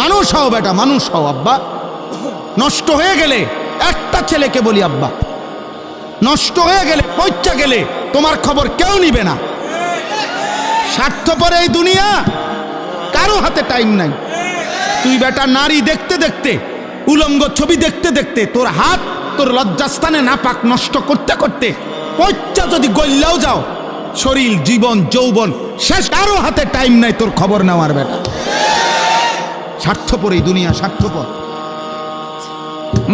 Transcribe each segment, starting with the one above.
মানুষ হও বেটা, মানুষ হও আব্বা। নষ্ট হয়ে গেলে একটা ছেলেকে বলি আব্বা, নষ্ট হয়ে গেলে পয়চা গেলে তোমার খবর কেউ নিবে না। স্বার্থপর এই দুনিয়া, কারো হাতে টাইম নাই। তুই বেটা নারী দেখতে দেখতে, উলঙ্গ ছবি দেখতে দেখতে তোর হাত তোর লজ্জাস্থানে নাপাক নষ্ট করতে করতে পয়চা যদি গল্লাও যাও, শরীর জীবন যৌবন শেষ, কারো হাতে টাইম নাই তোর খবর নেওয়ার বেটা। স্বার্থপর এই দুনিয়া, স্বার্থপর।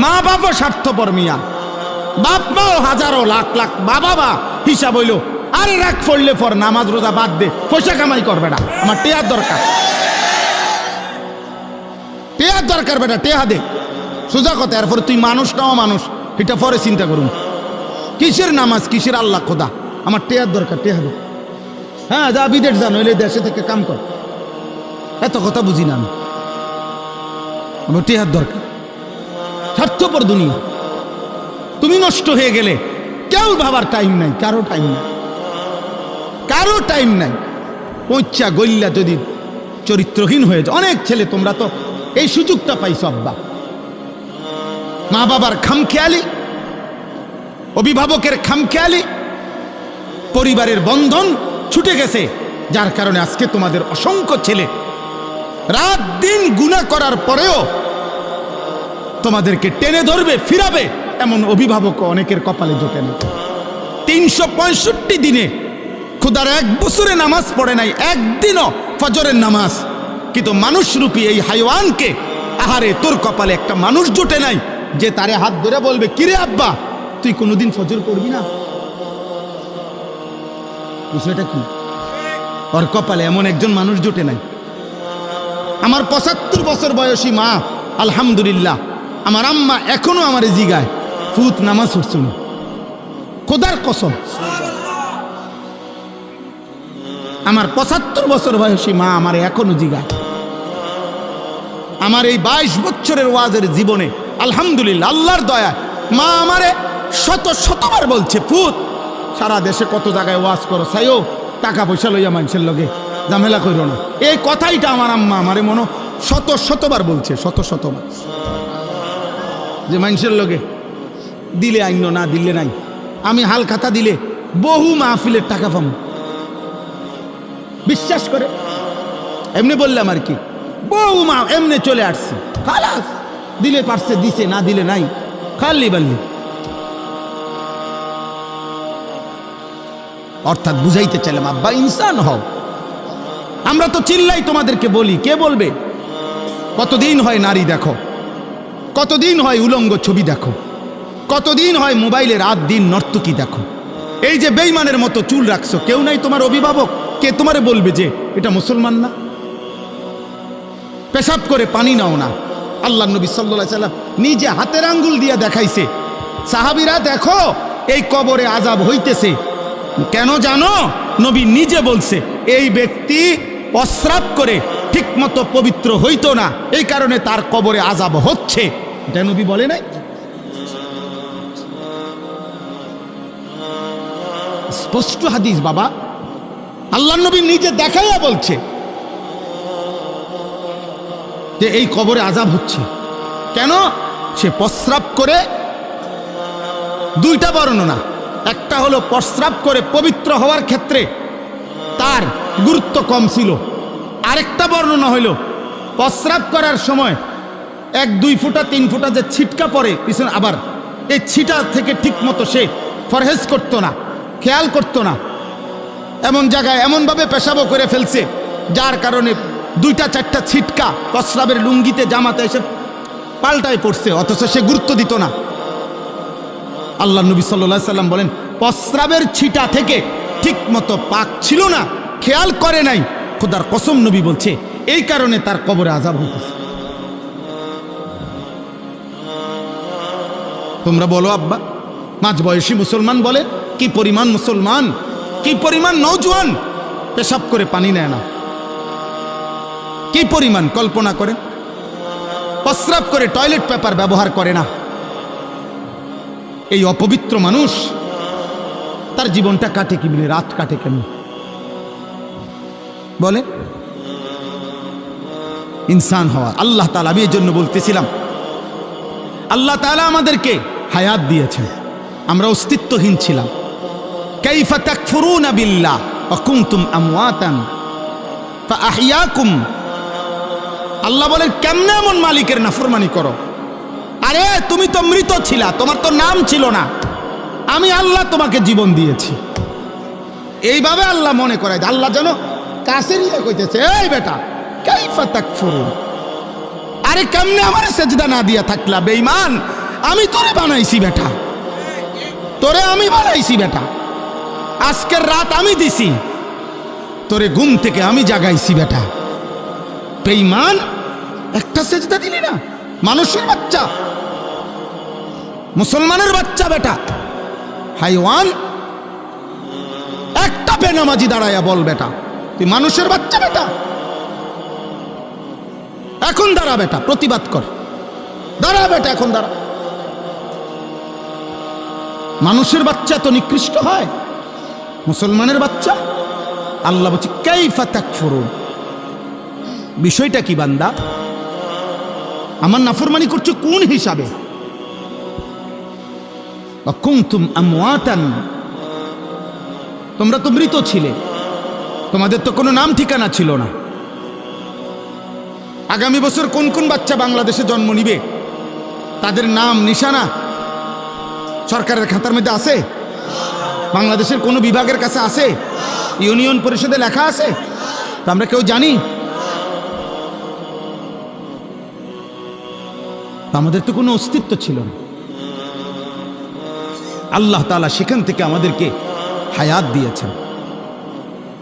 মা বাবা স্বার্থপর মিয়া, বাপ মাও হাজারো লাখ লাখ বাবা হিসাব হইল, আরে রাখ পড়লে পর নামাজ রোজা বাদ দে, পয়সা কামাই করবে না, আমার টেয়ার দরকার, টেয়ার দরকার বেটা, টেহা দে, সোজা কথা। এরপরে তুই মানুষ নাও মানুষ, এটা পরে চিন্তা করুন। কিসের নামাজ, কিসের আল্লাহ খোদা, আমার টেয়ার দরকার, টেহা দে। হ্যাঁ যা বিদেশ যা, নইলে দেশে থেকে কাম কর, এত কথা বুঝি না আমি, আমার টেহার দরকার। স্বার্থপর দুনিয়া। তুমি নষ্ট হয়ে গেলে কেউ ভাবার টাইম নাই, কারো টাইম নাই, কারো টাইম নাই। পয়চা গল্লা যদি চরিত্রহীন হয়ে যায়, অনেক ছেলে তোমরা তো এই সুযোগটা পাইছো আব্বা, মা বাবার খামখেয়ালি, অভিভাবকের খামখেয়ালি, পরিবারের বন্ধন ছুটে গেছে, যার কারণে আজকে তোমাদের অসংখ্য ছেলে রাত দিন গুনাহ করার পরেও তোমাদেরকে টেনে ধরবে, ফিরাবে, এমন অভিভাবক অনেকের কপালে জোটে না। 365 দিনে খুদার 1 বছরে নামাজ পড়ে নাই, একদিনও ফজরের নামাজ, কিন্তু মানুষরূপী এই হাইওয়ানকে, আহারে তোর কপালে একটা মানুষ জোটে নাই যে তারে হাত ধরে বলবে, কিরে আব্বা তুই কোনোদিন ফজর পড়বি না? বিষয়টা কি? ওর কপালে এমন একজন মানুষ জোটে নাই। আমার 75 বছর বয়সী মা, আলহামদুলিল্লাহ, আমার আম্মা এখনো আমার জিগায়, ফুত নামাজ পড়ছুন, খোদার কসম। আমার 75 বছর বয়সী মা আমার এখনো জিগায়। আমার এই 22 বছরের ওয়াজের জীবনে আলহামদুলিল্লাহ আল্লাহর দয়া, মা আমারে শতবার বলছে, ফুত সারা দেশে কত জায়গায় ওয়াজ করো, সাইও টাকা পয়সা লইয়া মানুষের লগে ঝামেলা কইরো না। এই কথাইটা আমার আম্মা আমারে মনে শতবার বলছে, শতবার, যে মানুষের লগে দিলে আইন না দিলে নাই। আমি হাল খাতা দিলে বহু মাহফিলের টাকা পাবো, বিশ্বাস করে। এমনি বললাম আর কি, বহু মা এমনি চলে আসছে, খালাস, দিলে পারছে দিছে, না দিলে নাই, খালি বাল্লি। অর্থাৎ বুঝাইতে চাইলাম আব্বা ইনসান হও। আমরা তো চিল্লাই তোমাদেরকে বলি, কে বলবে? কতদিন হয় নারী দেখো, কতদিন হয় উলঙ্গ ছবি দেখো, কতদিন হয় মোবাইলে রাত দিন নর্তকী দেখো। এই যে বেঈমানের মতো চুল রাখছো, কেউ নাই তোমার অভিভাবক, কে তোমারে বলবে যে এটা মুসলমান না? পেশাব করে পানি নাও না। আল্লাহ নবী সাল্লাল্লাহু আলাইহি সাল্লাম নিজে হাতের আঙ্গুল দিয়ে দেখাইছে, সাহাবীরা দেখো এই কবরে আযাব হইতেছে। কেন জানো? নবী নিজে বলছে, এই ব্যক্তি প্রস্রাব করে ঠিক মতো পবিত্র হইতো না, এই কারণে তার কবরে আযাব হচ্ছে। এটা নবী বলে নাই? স্পষ্ট হাদিস বাবা, আল্লাহ নবী নিজে দেখাইয়া বলছে যে এই কবরে আযাব হচ্ছে। কেন? সে প্রস্রাব করে, দুইটা বর্ণনা, একটা হলো প্রস্রাব করে পবিত্র হওয়ার ক্ষেত্রে তার গুরুত্ব কম ছিল, আরেকটা বর্ণনা হইল প্রস্রাব করার সময় 1-2 ফুটা 3 ফুটা যে ছিটকা পড়ে পিছনে, আবার এই ছিটা থেকে ঠিক মতো সে ফরহেজ করতো না, খেয়াল করতো না, এমন জায়গায় এমনভাবে পেশাবও করে ফেলছে যার কারণে 2-4টা ছিটকা প্রস্রাবের লুঙ্গিতে জামাতে এসে পাল্টায় পড়ছে, অথচ সে গুরুত্ব দিত না। আল্লাহ নবী সাল্লাল্লাহু আলাইহি সাল্লাম বলেন, প্রস্রাবের ছিটা থেকে ঠিক মতো পাক ছিল না, খেয়াল করে নাই, খোদার কসম নবী বলছে এই কারণে তার কবরে আযাব হইতেছে। তোমরা বলো আব্বা, মাঝবয়সী মুসলমান বলে কি পরিমাণ মুসলমান, কি পরিমাণ নওজোয়ান পেশাব করে পানি নেয় না, কি পরিমাণ কল্পনা করে প্রস্রাব করে টয়লেট পেপার ব্যবহার করে না। এই অপবিত্র মানুষ তার জীবনটা কাটে কি বলে, রাত কাটে কেন বলে? ইনসান হওয়া। আল্লাহ তাআলা, আমি এই জন্য বলতেছিলাম, আল্লাহ তাআলা আমাদেরকে হায়াত দিয়েছেন, আমরা অস্তিত্বহীন ছিলাম। কাইফা তাকফুরুনা বিল্লাহ ওয়া কুনতুম আমওয়াতান ফাআহইয়াকুম। আল্লাহ বলেন, কেমনে এমন মালিকের নাফরমানি করো? আরে তুমি তো মৃত ছিলা, তোমার তো নাম ছিল না, আমি আল্লাহ তোমাকে জীবন দিয়েছি। এইভাবে আল্লাহ মনে করায়, আল্লাহ যেন কাছে নিয়ে কইতেছে, এই বেটা কাইফা তাকফুরুন, আরে কেমনে আমার সেজদা না দিয়া থাকলা বেঈমান? আমি তোরে বানাইছি বেটা, তোরে আমি বানাইছি বেটা, আজকের রাত আমি দিছি, তোরে ঘুম থেকে আমি জাগাইছি বেটা। বেঈমান, একটা সেজদা দিলি না? মানুষের বাচ্চা, মুসলমানের বাচ্চা বেটা, হাইওয়ান, একটা বেনামাজি দাঁড়ায়া বল বেটা তুই মানুষের বাচ্চা বেটা? এখন দাঁড়া বেটা, প্রতিবাদ কর, দাঁড়া বেটা, এখন দাঁড়া। মানুষের বাচ্চা তো নিকৃষ্ট হয়, মুসলমানের বাচ্চা? আল্লাহ বলছে কাইফা তাকফুরুন। বিষয়টা কি বান্দা? আমার নাফরমানি করছো কোন হিসাবে? কুনতুম আমওয়াতান, তোমরা তো মৃত ছিলে, তোমাদের তো কোনো নাম ঠিকানা ছিল না। আগামী বছর কোন কোন বাচ্চা বাংলাদেশে জন্ম নিবে, তাদের নাম নিশানা সরকারের খাতার মধ্যে আছে? বাংলাদেশের কোনো বিভাগের কাছে আছে? ইউনিয়ন পরিষদে লেখা আছে? তা আমরা কেউ জানি? আমাদের তো কোনো অস্তিত্ব ছিল না। আল্লাহ তাআলা সেখান থেকে আমাদেরকে হায়াত দিয়েছেন,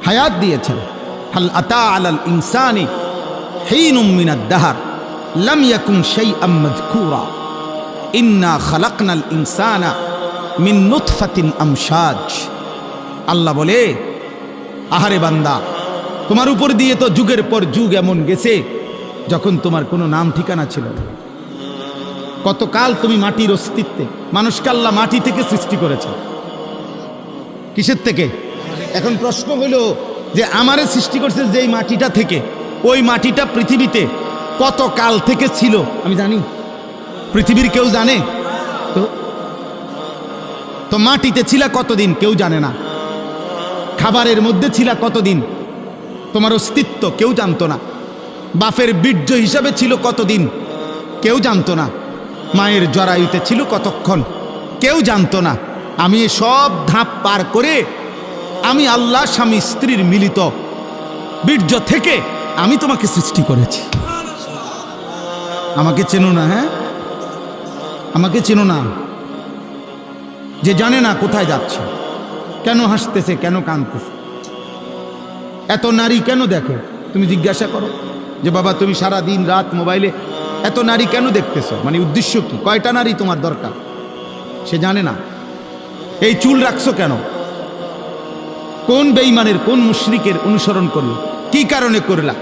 হায়াত দিয়েছেন। হাল আতা আলাল ইনসানি হিনুম মিনাদ দাহর লাম ইয়াকুন শাইআম মাযকুরা ইন্না খালাকনাল ইনসানা মিন নুতফাতিন আমশাজ। আল্লাহ বলে, আহারে বান্দা, তোমার উপর দিয়ে তো যুগের পর যুগ এমন গেছে যখন তোমার কোনো নাম ঠিকানা ছিল না। কতকাল তুমি মাটির অস্তিত্বে, মানুষকে আল্লাহ মাটি থেকে সৃষ্টি করেছে। কিসের থেকে? এখন প্রশ্ন হলো যে আমারে সৃষ্টি করছে যেই মাটিটা থেকে, ওই মাটিটা পৃথিবীতে কত কাল থেকে ছিল আমি জানি? পৃথিবীর কেউ জানে? তো মাটিতে ছিল কতদিন কেউ জানে না। খাবারের মধ্যে ছিল কতদিন, তোমার অস্তিত্ব কেউ জানতো না। বাপের বীর্য হিসাবে ছিল কতদিন কেউ জানতো না। মায়ের জরায়ুতে ছিল কতক্ষণ কেউ জানতো না। আমি সব ধাপ পার করে আমি আল্লাহ স্বামী স্ত্রীর মিলিত বীর্য থেকে আমি তোমাকে সৃষ্টি করেছি। আমাকে চেনো না? হ্যাঁ, আমাকে চেনো না? যে জানে না কোথায় যাচ্ছে, কেন হাসতেছে, কেন কাঁদতেছে, এত নারী কেন দেখো, তুমি জিজ্ঞাসা করো যে বাবা তুমি সারা দিন রাত মোবাইলে এত নারী কেন দেখতেছো, মানে উদ্দেশ্য কি, কয়টা নারী তোমার দরকার? সে জানে না। এই চুল রাখছো কেন? কোন বেঈমানের, কোন মুশরিকের অনুসরণ করলো? কি কারণে করলা?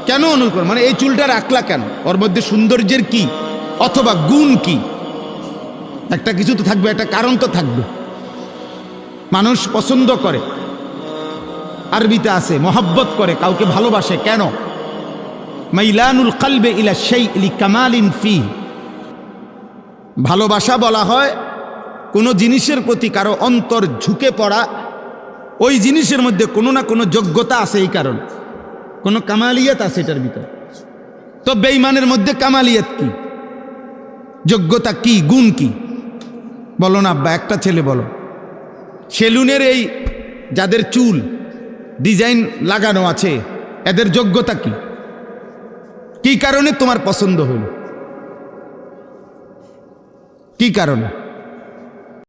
কেন অনুকরণ, মানে এই চুলটা রাখলা কেন? ওর মধ্যে সৌন্দর্যের কি অথবা গুণ কি? একটা কিছু তো থাকবে, একটা কারণ তো থাকবে। মানুষ পছন্দ করে, আরবিতে আছে মহব্বত করে, কাউকে ভালোবাসে কেন? মাইলানুল কলবে ইলা শাই লিকামালিন ফি। ভালোবাসা বলা হয় কোনো জিনিসের প্রতি কারো অন্তর ঝুঁকে পড়া, ওই জিনিসের মধ্যে কোনো না কোনো যোগ্যতা আছে, এই কারণ কোনো কামালিয়াত আছে এটার ভিতরে। তো বেঈমানের মধ্যে কামালিয়াত কি, যোগ্যতা কি, গুণ কি? বলো না আব্বা, একটা ছেলে বলো। সেলুনের এই যাদের চুল ডিজাইন লাগানো আছে, এদের যোগ্যতা কি? কি কারণে তোমার পছন্দ হইল? কি কারণে?